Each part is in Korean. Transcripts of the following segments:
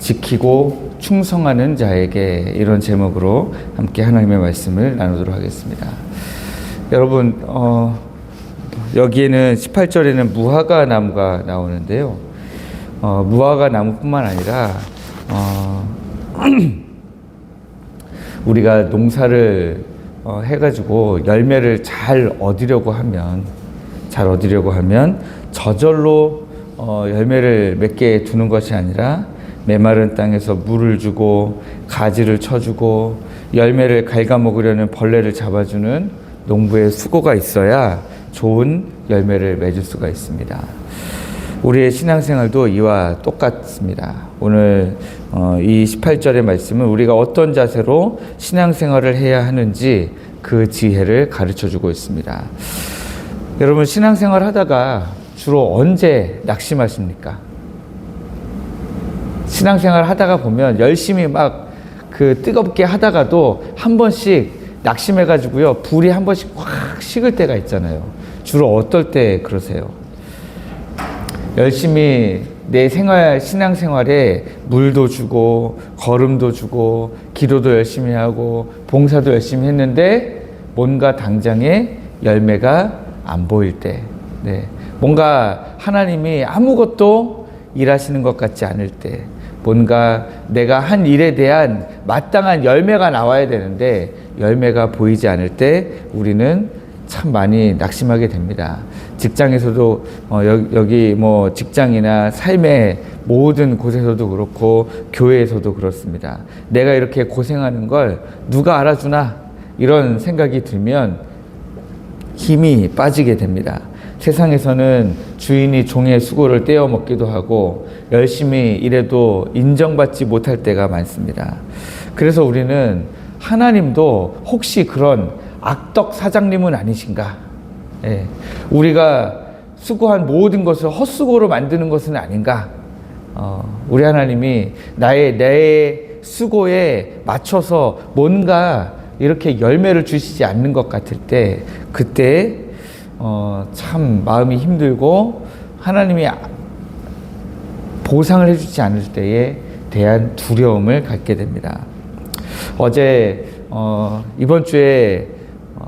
지키고 충성하는 자에게, 이런 제목으로 함께 하나님의 말씀을 나누도록 하겠습니다. 여러분, 여기에는 18절에는 무화과 나무가 나오는데요. 무화과 나무뿐만 아니라 우리가 농사를 해가지고 열매를 잘 얻으려고 하면 저절로 열매를 맺게 두는 것이 아니라 메마른 땅에서 물을 주고 가지를 쳐주고 열매를 갉아먹으려는 벌레를 잡아주는 농부의 수고가 있어야 좋은 열매를 맺을 수가 있습니다. 우리의 신앙생활도 이와 똑같습니다. 오늘 이 18절의 말씀은 우리가 어떤 자세로 신앙생활을 해야 하는지 그 지혜를 가르쳐주고 있습니다. 여러분, 신앙생활 하다가 주로 언제 낙심하십니까? 신앙생활 하다가 보면 열심히 막 뜨겁게 하다가도 한 번씩 낙심해가지고요, 불이 한 번씩 확 식을 때가 있잖아요. 주로 어떨 때 그러세요? 열심히 내 신앙생활에 물도 주고 걸음도 주고 기도도 열심히 하고 봉사도 열심히 했는데 뭔가 당장에 열매가 안 보일 때, 뭔가 하나님이 아무것도 일하시는 것 같지 않을 때, 뭔가 내가 한 일에 대한 마땅한 열매가 나와야 되는데 열매가 보이지 않을 때 우리는 참 많이 낙심하게 됩니다. 직장에서도 여기 직장이나 삶의 모든 곳에서도 그렇고 교회에서도 그렇습니다. 내가 이렇게 고생하는 걸 누가 알아주나, 이런 생각이 들면 힘이 빠지게 됩니다. 세상에서는 주인이 종의 수고를 떼어 먹기도 하고 열심히 일해도 인정받지 못할 때가 많습니다. 그래서 우리는 하나님도 혹시 그런 악덕 사장님은 아니신가? 우리가 수고한 모든 것을 헛수고로 만드는 것은 아닌가? 우리 하나님이 내 수고에 맞춰서 뭔가 이렇게 열매를 주시지 않는 것 같을 때, 그때 참 마음이 힘들고 하나님이 보상을 해주지 않을 때에 대한 두려움을 갖게 됩니다. 어제 이번 주에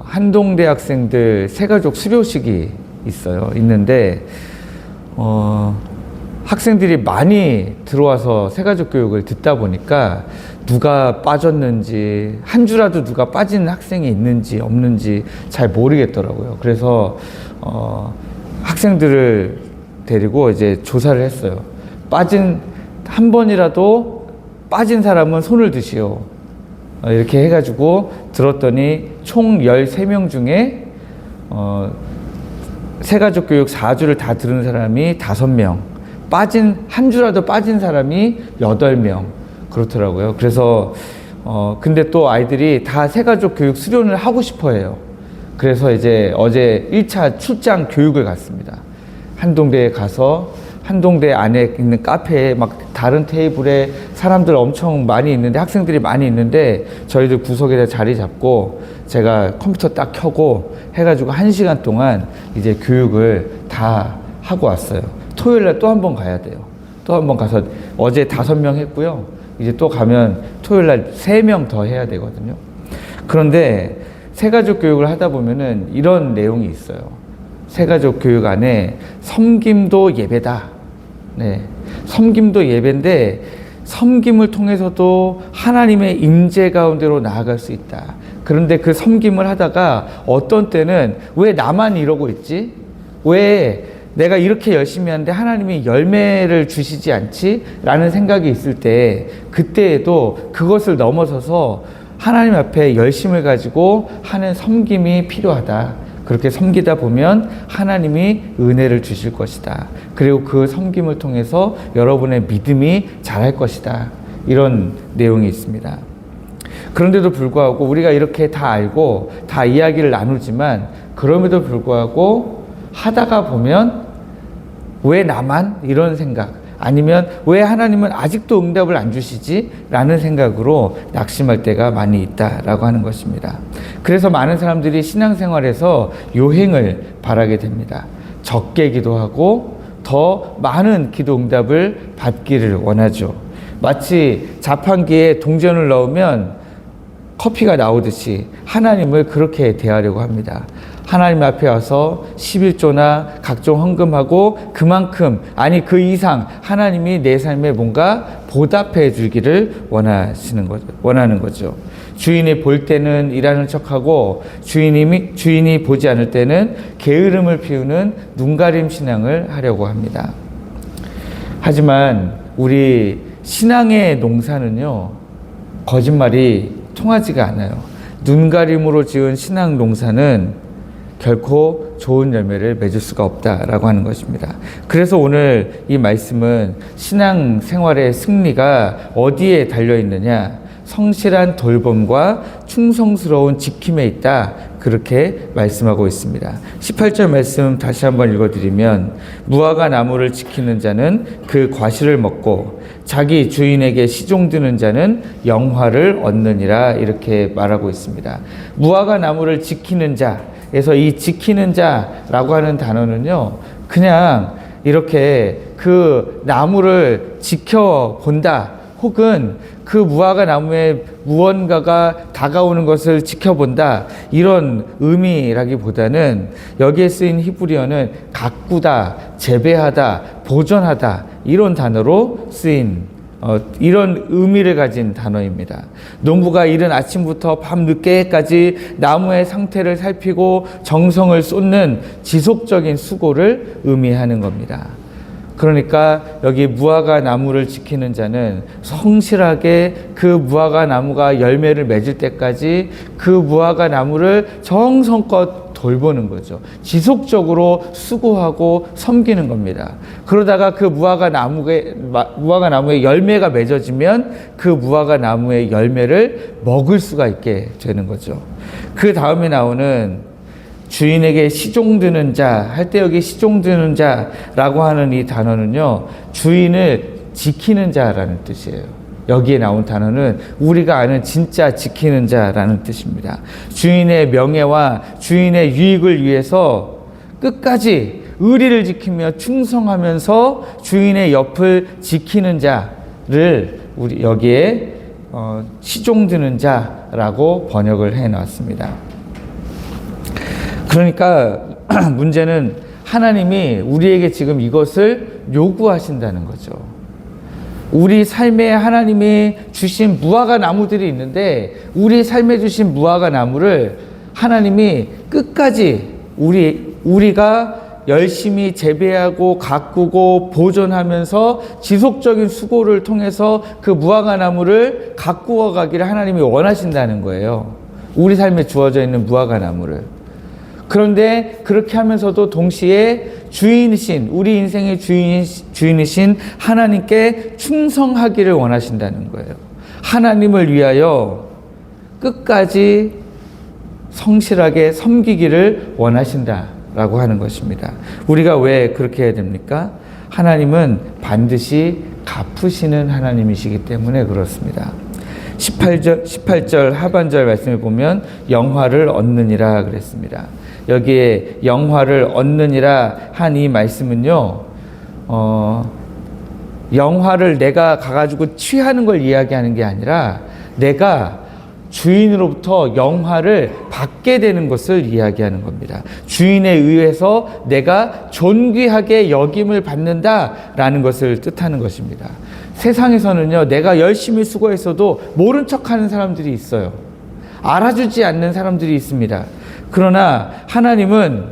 한동대 학생들 새가족 수료식이 있는데 학생들이 많이 들어와서 새가족 교육을 듣다 보니까 누가 빠졌는지, 한 주라도 누가 빠진 학생이 있는지 없는지 잘 모르겠더라고요. 그래서 학생들을 데리고 이제 조사를 했어요. 한 번이라도 빠진 사람은 손을 드시오. 이렇게 해가지고 들었더니 총 13명 중에 새가족 교육 4주를 다 들은 사람이 5명, 한 주라도 빠진 사람이 8명 그렇더라고요. 그래서 근데 또 아이들이 다 새가족 교육 수련을 하고 싶어 해요. 그래서 이제 어제 1차 출장 교육을 갔습니다. 한동대에 가서 한동대 안에 있는 카페에 막 다른 테이블에 사람들 엄청 많이 있는데, 학생들이 많이 있는데 저희들 구석에다 자리 잡고 제가 컴퓨터 딱 켜고 해가지고 1시간 동안 이제 교육을 다 하고 왔어요. 토요일날 또 한 번 가야 돼요. 또 한 번 가서 어제 5명 했고요. 이제 또 가면 토요일날 3명 더 해야 되거든요. 그런데 새가족 교육을 하다 보면은 이런 내용이 있어요. 새가족 교육 안에 섬김도 예배다. 섬김도 예배인데 섬김을 통해서도 하나님의 임재 가운데로 나아갈 수 있다. 그런데 그 섬김을 하다가 어떤 때는 왜 나만 이러고 있지? 왜 내가 이렇게 열심히 하는데 하나님이 열매를 주시지 않지? 라는 생각이 있을 때, 그때에도 그것을 넘어서서 하나님 앞에 열심을 가지고 하는 섬김이 필요하다. 그렇게 섬기다 보면 하나님이 은혜를 주실 것이다. 그리고 그 섬김을 통해서 여러분의 믿음이 자랄 것이다. 이런 내용이 있습니다. 그런데도 불구하고 우리가 이렇게 다 알고 다 이야기를 나누지만, 그럼에도 불구하고 하다가 보면 왜 나만? 이런 생각, 아니면 왜 하나님은 아직도 응답을 안 주시지? 라는 생각으로 낙심할 때가 많이 있다라고 하는 것입니다. 그래서 많은 사람들이 신앙생활에서 요행을 바라게 됩니다. 적게 기도하고 더 많은 기도 응답을 받기를 원하죠. 마치 자판기에 동전을 넣으면 커피가 나오듯이 하나님을 그렇게 대하려고 합니다. 하나님 앞에 와서 11조나 각종 헌금하고 그만큼, 아니 그 이상 하나님이 내 삶에 뭔가 보답해 주기를 원하는 거죠. 주인이 볼 때는 일하는 척하고 주인이 보지 않을 때는 게으름을 피우는 눈가림 신앙을 하려고 합니다. 하지만 우리 신앙의 농사는요, 거짓말이 통하지가 않아요. 눈가림으로 지은 신앙 농사는 결코 좋은 열매를 맺을 수가 없다라고 하는 것입니다. 그래서 오늘 이 말씀은 신앙 생활의 승리가 어디에 달려 있느냐? 성실한 돌봄과 충성스러운 지킴에 있다. 그렇게 말씀하고 있습니다. 18절 말씀 다시 한번 읽어드리면, 무화과 나무를 지키는 자는 그 과실을 먹고 자기 주인에게 시종드는 자는 영화를 얻느니라. 이렇게 말하고 있습니다. 무화과 나무를 지키는 자에서 이 지키는 자라고 하는 단어는요, 그냥 이렇게 그 나무를 지켜본다, 혹은 그 무화과 나무에 무언가가 다가오는 것을 지켜본다, 이런 의미라기보다는 여기에 쓰인 히브리어는 가꾸다, 재배하다, 보존하다, 이런 단어로 쓰인 이런 의미를 가진 단어입니다. 농부가 이른 아침부터 밤 늦게까지 나무의 상태를 살피고 정성을 쏟는 지속적인 수고를 의미하는 겁니다. 그러니까 여기 무화과 나무를 지키는 자는 성실하게 그 무화과 나무가 열매를 맺을 때까지 그 무화과 나무를 정성껏 돌보는 거죠. 지속적으로 수고하고 섬기는 겁니다. 그러다가 그 무화과 나무에 열매가 맺어지면 그 무화과 나무의 열매를 먹을 수가 있게 되는 거죠. 그 다음에 나오는 주인에게 시종드는 자 할 때, 여기 시종드는 자라고 하는 이 단어는요, 주인을 지키는 자라는 뜻이에요. 여기에 나온 단어는 우리가 아는 진짜 지키는 자라는 뜻입니다. 주인의 명예와 주인의 유익을 위해서 끝까지 의리를 지키며 충성하면서 주인의 옆을 지키는 자를 우리 여기에 시종드는 자라고 번역을 해놨습니다. 그러니까 문제는 하나님이 우리에게 지금 이것을 요구하신다는 거죠. 우리 삶에 하나님이 주신 무화과 나무들이 있는데, 우리 삶에 주신 무화과 나무를 하나님이 끝까지 우리가 열심히 재배하고 가꾸고 보존하면서 지속적인 수고를 통해서 그 무화과 나무를 가꾸어 가기를 하나님이 원하신다는 거예요. 우리 삶에 주어져 있는 무화과 나무를. 그런데 그렇게 하면서도 동시에 주인이신, 우리 인생의 주인이신 하나님께 충성하기를 원하신다는 거예요. 하나님을 위하여 끝까지 성실하게 섬기기를 원하신다라고 하는 것입니다. 우리가 왜 그렇게 해야 됩니까? 하나님은 반드시 갚으시는 하나님이시기 때문에 그렇습니다. 18절 하반절 말씀을 보면 영화를 얻느니라 그랬습니다. 여기에 영화를 얻느니라 한 이 말씀은요, 영화를 내가 가가지고 취하는 걸 이야기하는 게 아니라 내가 주인으로부터 영화를 받게 되는 것을 이야기하는 겁니다. 주인에 의해서 내가 존귀하게 여김을 받는다라는 것을 뜻하는 것입니다. 세상에서는요, 내가 열심히 수고했어도 모른 척하는 사람들이 있어요. 알아주지 않는 사람들이 있습니다. 그러나 하나님은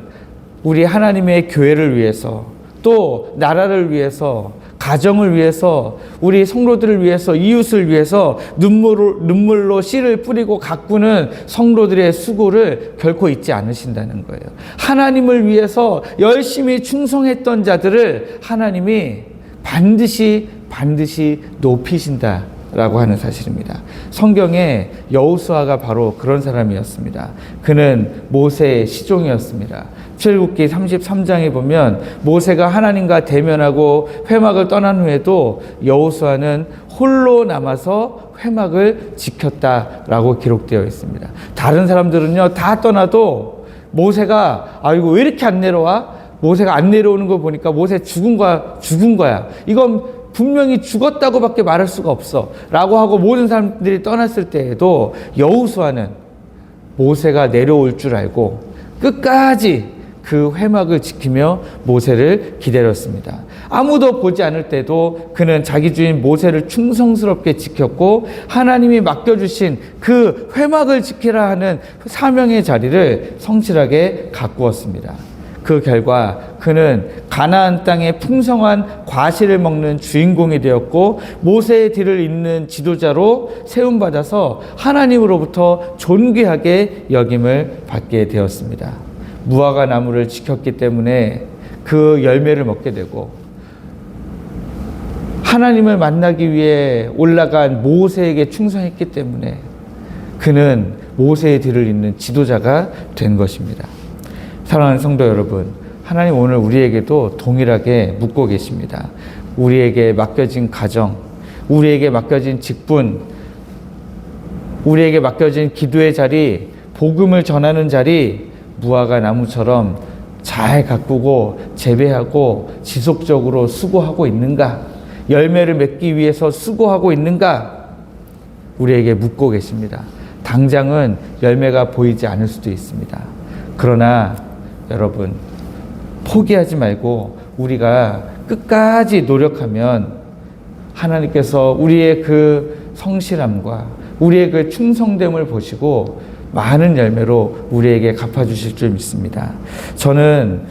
우리 하나님의 교회를 위해서, 또 나라를 위해서, 가정을 위해서, 우리 성도들을 위해서, 이웃을 위해서 눈물로 씨를 뿌리고 가꾸는 성도들의 수고를 결코 잊지 않으신다는 거예요. 하나님을 위해서 열심히 충성했던 자들을 하나님이 반드시 높이신다라고 하는 사실입니다. 성경에 여호수아가 바로 그런 사람이었습니다. 그는 모세의 시종이었습니다. 출애굽기 33장에 보면 모세가 하나님과 대면하고 회막을 떠난 후에도 여호수아는 홀로 남아서 회막을 지켰다라고 기록되어 있습니다. 다른 사람들은요, 다 떠나도 모세가 이거 왜 이렇게 안 내려와? 모세가 안 내려오는 거 보니까 모세 죽은 거야. 이건 분명히 죽었다고밖에 말할 수가 없어 라고 하고 모든 사람들이 떠났을 때에도 여호수아는 모세가 내려올 줄 알고 끝까지 그 회막을 지키며 모세를 기다렸습니다. 아무도 보지 않을 때도 그는 자기 주인 모세를 충성스럽게 지켰고 하나님이 맡겨주신 그 회막을 지키라 하는 사명의 자리를 성실하게 가꾸었습니다. 그 결과 그는 가나안 땅의 풍성한 과실을 먹는 주인공이 되었고 모세의 뒤를 잇는 지도자로 세움받아서 하나님으로부터 존귀하게 여김을 받게 되었습니다. 무화과 나무를 지켰기 때문에 그 열매를 먹게 되고 하나님을 만나기 위해 올라간 모세에게 충성했기 때문에 그는 모세의 뒤를 잇는 지도자가 된 것입니다. 사랑하는 성도 여러분, 하나님 오늘 우리에게도 동일하게 묻고 계십니다. 우리에게 맡겨진 가정, 우리에게 맡겨진 직분, 우리에게 맡겨진 기도의 자리, 복음을 전하는 자리, 무화과 나무처럼 잘 가꾸고 재배하고 지속적으로 수고하고 있는가? 열매를 맺기 위해서 수고하고 있는가? 우리에게 묻고 계십니다. 당장은 열매가 보이지 않을 수도 있습니다. 그러나 여러분, 포기하지 말고 우리가 끝까지 노력하면 하나님께서 우리의 그 성실함과 우리의 그 충성됨을 보시고 많은 열매로 우리에게 갚아주실 줄 믿습니다. 저는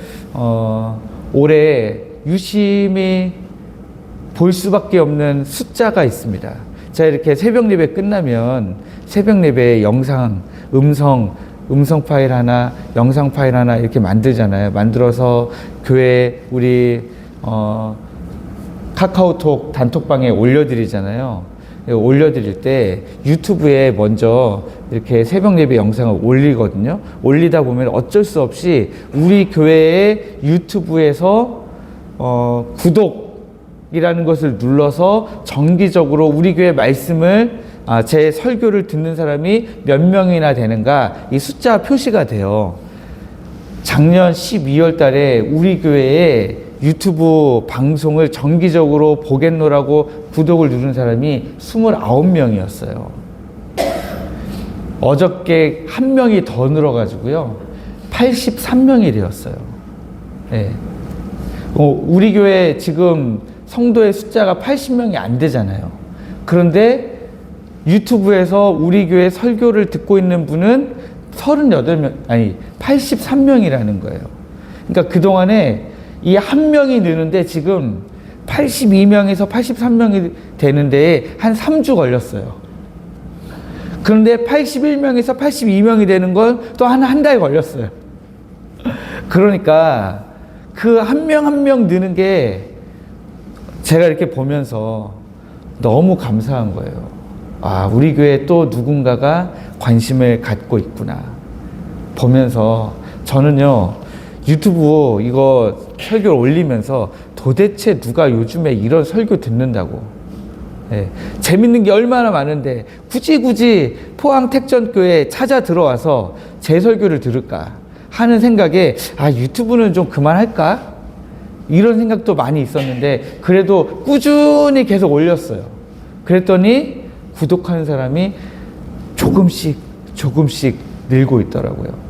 올해 유심히 볼 수밖에 없는 숫자가 있습니다. 제가 이렇게 새벽 예배 끝나면 새벽 예배 영상, 음성 파일 하나, 영상 파일 하나 이렇게 만들잖아요. 만들어서 교회 우리 카카오톡 단톡방에 올려드리잖아요. 올려드릴 때 유튜브에 먼저 이렇게 새벽 예배 영상을 올리거든요. 올리다 보면 어쩔 수 없이 우리 교회의 유튜브에서 구독이라는 것을 눌러서 정기적으로 우리 교회 말씀을 제 설교를 듣는 사람이 몇 명이나 되는가 이 숫자 표시가 돼요. 작년 12월 달에 우리 교회에 유튜브 방송을 정기적으로 보겠노라고 구독을 누른 사람이 29명이었어요. 어저께 한 명이 더 늘어가지고요. 83명이 되었어요. 네. 우리 교회 지금 성도의 숫자가 80명이 안 되잖아요. 그런데 유튜브에서 우리 교회 설교를 듣고 있는 분은 83명이라는 거예요. 그러니까 그동안에 이 한 명이 느는데 지금 82명에서 83명이 되는데 한 3주 걸렸어요. 그런데 81명에서 82명이 되는 건 또 한 달 걸렸어요. 그러니까 그 한 명 한 명 느는 게 제가 이렇게 보면서 너무 감사한 거예요. 우리 교회에 또 누군가가 관심을 갖고 있구나 보면서 저는요 유튜브 이거 설교를 올리면서 도대체 누가 요즘에 이런 설교 듣는다고, 재밌는 게 얼마나 많은데 굳이 포항 택전교회에 찾아 들어와서 제 설교를 들을까 하는 생각에 유튜브는 좀 그만할까 이런 생각도 많이 있었는데 그래도 꾸준히 계속 올렸어요. 그랬더니 구독하는 사람이 조금씩 늘고 있더라고요.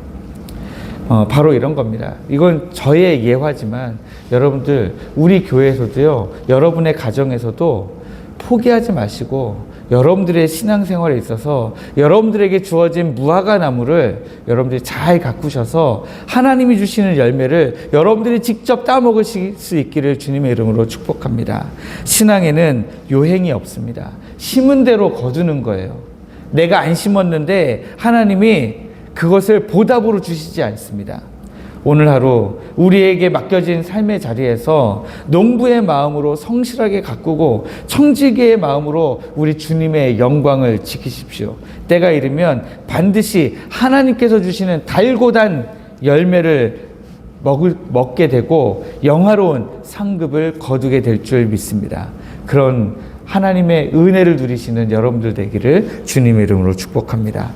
바로 이런 겁니다. 이건 저의 예화지만 여러분들 우리 교회에서도요, 여러분의 가정에서도 포기하지 마시고 여러분들의 신앙생활에 있어서 여러분들에게 주어진 무화과 나무를 여러분들이 잘 가꾸셔서 하나님이 주시는 열매를 여러분들이 직접 따먹을 수 있기를 주님의 이름으로 축복합니다. 신앙에는 요행이 없습니다. 심은 대로 거두는 거예요. 내가 안 심었는데 하나님이 그것을 보답으로 주시지 않습니다. 오늘 하루 우리에게 맡겨진 삶의 자리에서 농부의 마음으로 성실하게 가꾸고 청지기의 마음으로 우리 주님의 영광을 지키십시오. 때가 이르면 반드시 하나님께서 주시는 달고 단 열매를 먹게 되고 영화로운 상급을 거두게 될 줄 믿습니다. 그런 하나님의 은혜를 누리시는 여러분들 되기를 주님의 이름으로 축복합니다.